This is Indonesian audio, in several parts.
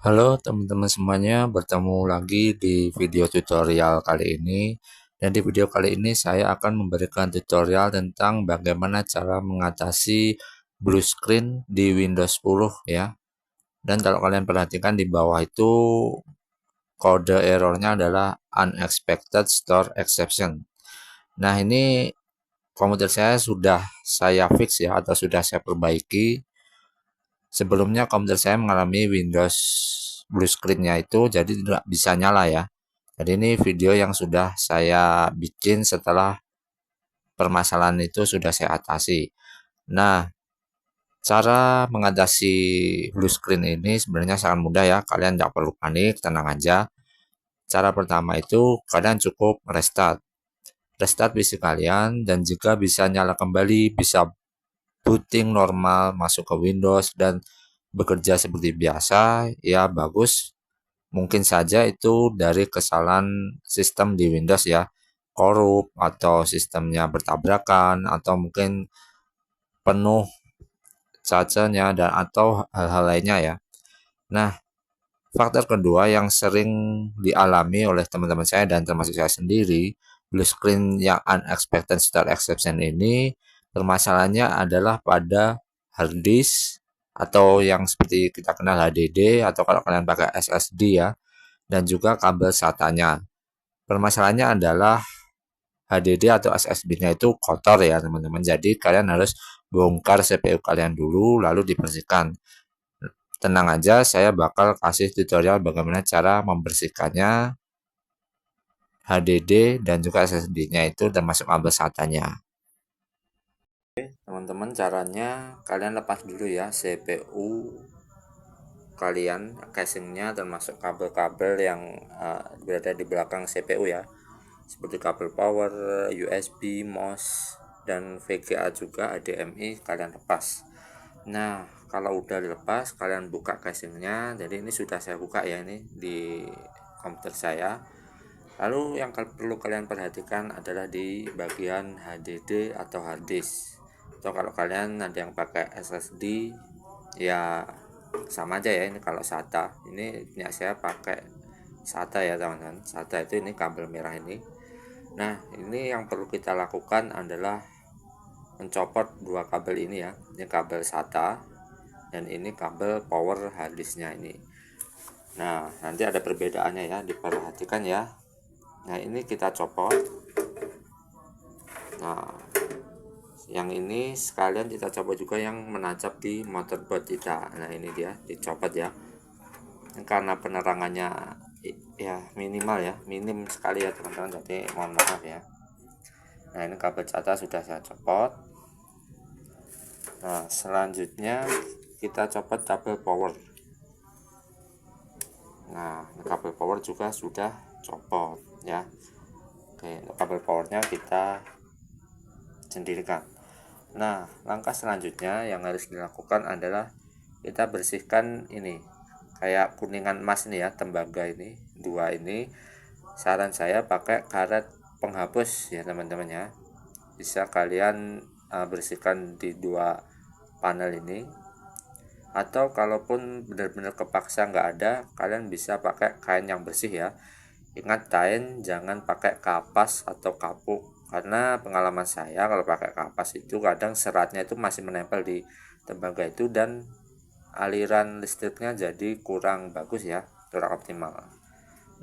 Halo teman-teman semuanya, bertemu lagi di video tutorial kali ini. Dan di video kali ini saya akan memberikan tutorial tentang bagaimana cara mengatasi blue screen di Windows 10 ya. Dan kalau kalian perhatikan di bawah itu kode errornya adalah unexpected store exception. Nah, ini komputer saya sudah saya fix ya atau sudah saya perbaiki. Sebelumnya komputer saya mengalami Windows blue screen-nya itu jadi tidak bisa nyala ya. Jadi ini video yang sudah saya bikin setelah permasalahan itu sudah saya atasi. Nah, cara mengatasi blue screen ini sebenarnya sangat mudah ya. Kalian tidak perlu panik, tenang aja. Cara pertama itu kalian cukup restart. Restart PC kalian dan jika bisa nyala kembali, bisa booting normal, masuk ke Windows dan bekerja seperti biasa, ya bagus. Mungkin saja itu dari kesalahan sistem di Windows ya, korup atau sistemnya bertabrakan atau mungkin penuh cacanya dan atau hal-hal lainnya ya. Nah, faktor kedua yang sering dialami oleh teman-teman saya dan termasuk saya sendiri, blue screen yang unexpected start exception ini permasalahannya adalah pada hard disk atau yang seperti kita kenal HDD atau kalau kalian pakai SSD ya, dan juga kabel SATA-nya. Permasalahannya adalah HDD atau SSD-nya itu kotor ya teman-teman. Jadi kalian harus bongkar CPU kalian dulu lalu dibersihkan. Tenang aja, saya bakal kasih tutorial bagaimana cara membersihkannya HDD dan juga SSD-nya itu termasuk kabel SATA-nya. Teman-teman, caranya kalian lepas dulu ya CPU kalian, casingnya termasuk kabel-kabel yang berada di belakang CPU ya, seperti kabel power, USB, MOS, dan VGA juga HDMI kalian lepas. Nah, kalau udah dilepas kalian buka casingnya. Jadi ini sudah saya buka ya, ini di komputer saya. Lalu yang perlu kalian perhatikan adalah di bagian HDD atau hard disk. Atau kalau kalian ada yang pakai SSD ya sama aja ya, ini kalau SATA. Ini punya saya pakai SATA ya teman-teman. SATA itu ini kabel merah ini. Nah, ini yang perlu kita lakukan adalah mencopot dua kabel ini ya. Ini kabel SATA dan ini kabel power harddisknya ini. Nah, nanti ada perbedaannya ya, diperhatikan ya. Nah, ini kita copot. Nah, yang ini sekalian kita copot juga yang menancap di motherboard kita. Nah, ini dia dicopot ya. Karena penerangannya ya minimal ya, minim sekali ya teman-teman, jadi mohon maaf ya. Nah, ini kabel SATA sudah saya copot. Nah, selanjutnya kita copot kabel power. Nah, kabel power juga sudah copot ya. Oke, untuk kabel powernya kita sendirikan. Nah, langkah selanjutnya yang harus dilakukan adalah kita bersihkan ini kayak kuningan emas ini ya, tembaga ini dua ini. Saran saya pakai karet penghapus ya teman-teman ya. Bisa kalian bersihkan di dua panel ini, atau kalaupun benar-benar kepaksa nggak ada, kalian bisa pakai kain yang bersih ya. Ingat, kain jangan pakai kapas atau kapuk, karena pengalaman saya kalau pakai kapas itu kadang seratnya itu masih menempel di tembaga itu dan aliran listriknya jadi kurang bagus ya, kurang optimal.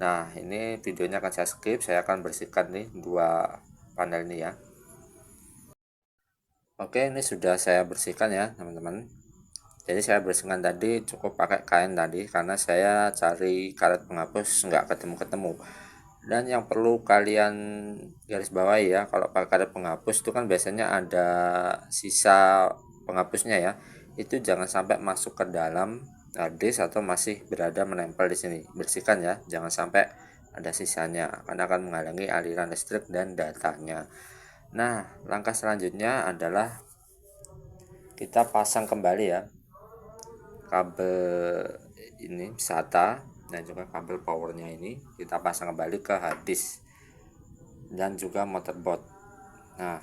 Nah, ini videonya akan saya skip, saya akan bersihkan nih dua panel ini ya. Oke, ini sudah saya bersihkan ya teman-teman. Jadi saya bersihkan tadi cukup pakai kain tadi karena saya cari karet penghapus nggak ketemu-ketemu. Dan yang perlu kalian garis bawahi ya, kalau pakai karet penghapus itu kan biasanya ada sisa penghapusnya ya. Itu jangan sampai masuk ke dalam disk atau masih berada menempel di sini. Bersihkan ya, jangan sampai ada sisanya karena akan menghalangi aliran listrik dan datanya. Nah, langkah selanjutnya adalah kita pasang kembali ya kabel ini SATA dan juga kabel powernya, ini kita pasang kembali ke hard disk dan juga motherboard. Nah,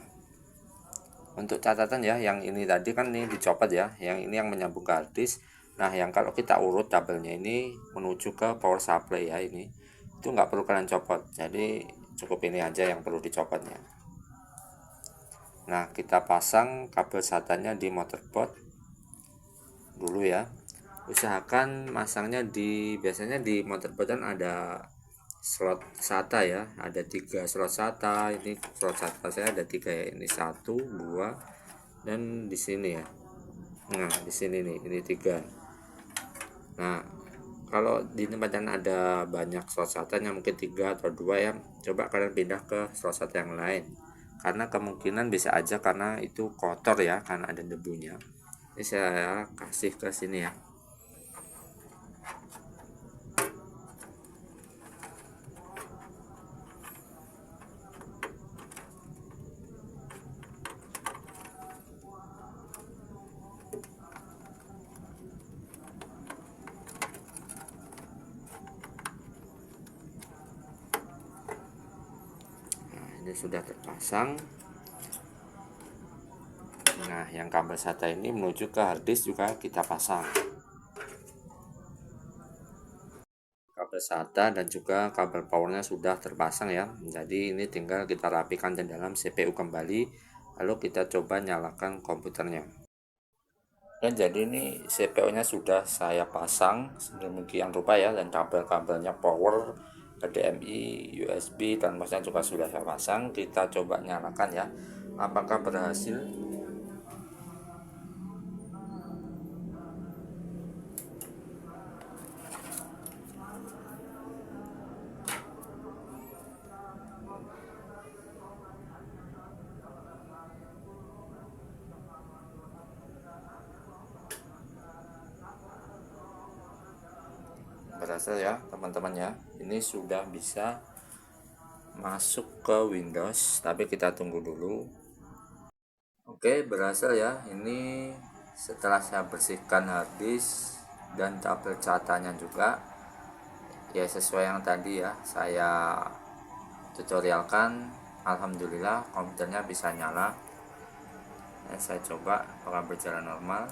untuk catatan ya, yang ini tadi kan ini dicopot ya, yang ini yang menyambung ke hard disk. Nah, yang kalau kita urut tabelnya ini menuju ke power supply ya, ini itu nggak perlu kalian copot, jadi cukup ini aja yang perlu dicopotnya. Nah, kita pasang kabel SATA-nya di motherboard dulu ya. Usahakan masangnya biasanya di motherboard kan ada slot SATA ya, ada 3 slot SATA. Ini slot SATA saya ada 3 ya, ini 1 2 dan di sini ya. Nah, di sini nih, ini 3. Nah, kalau di tempat yang ada banyak slot SATA-nya mungkin 3 atau 2 ya, coba kalian pindah ke slot SATA yang lain, karena kemungkinan bisa aja karena itu kotor ya, karena ada debunya. Ini saya kasih ke sini ya. Ini sudah terpasang. Nah, yang kabel SATA ini menuju ke harddisk juga kita pasang. Kabel SATA dan juga kabel powernya sudah terpasang ya. Jadi ini tinggal kita rapikan di dalam CPU kembali, lalu kita coba nyalakan komputernya. Dan jadi ini CPU-nya sudah saya pasang sedemikian rupa ya, dan kabel-kabelnya power, HDMI, USB dan masnya juga sudah saya pasang. Kita coba nyalakan ya, apakah berhasil. Berhasil ya teman-teman ya, ini sudah bisa masuk ke Windows, tapi kita tunggu dulu. Oke, berhasil ya. Ini setelah saya bersihkan harddisk dan tabel catanya juga ya, sesuai yang tadi ya saya tutorialkan. Alhamdulillah komputernya bisa nyala ya. Saya coba apakah berjalan normal.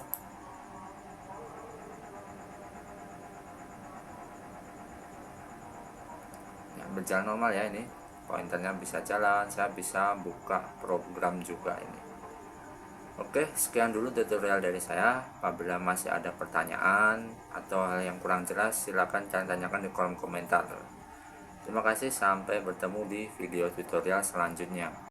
Ya, berjalan normal ya, ini pointernya bisa jalan, saya bisa buka program juga ini. Oke, sekian dulu tutorial dari saya. Apabila masih ada pertanyaan atau hal yang kurang jelas, silahkan kalian tanyakan di kolom komentar. Terima kasih, sampai bertemu di video tutorial selanjutnya.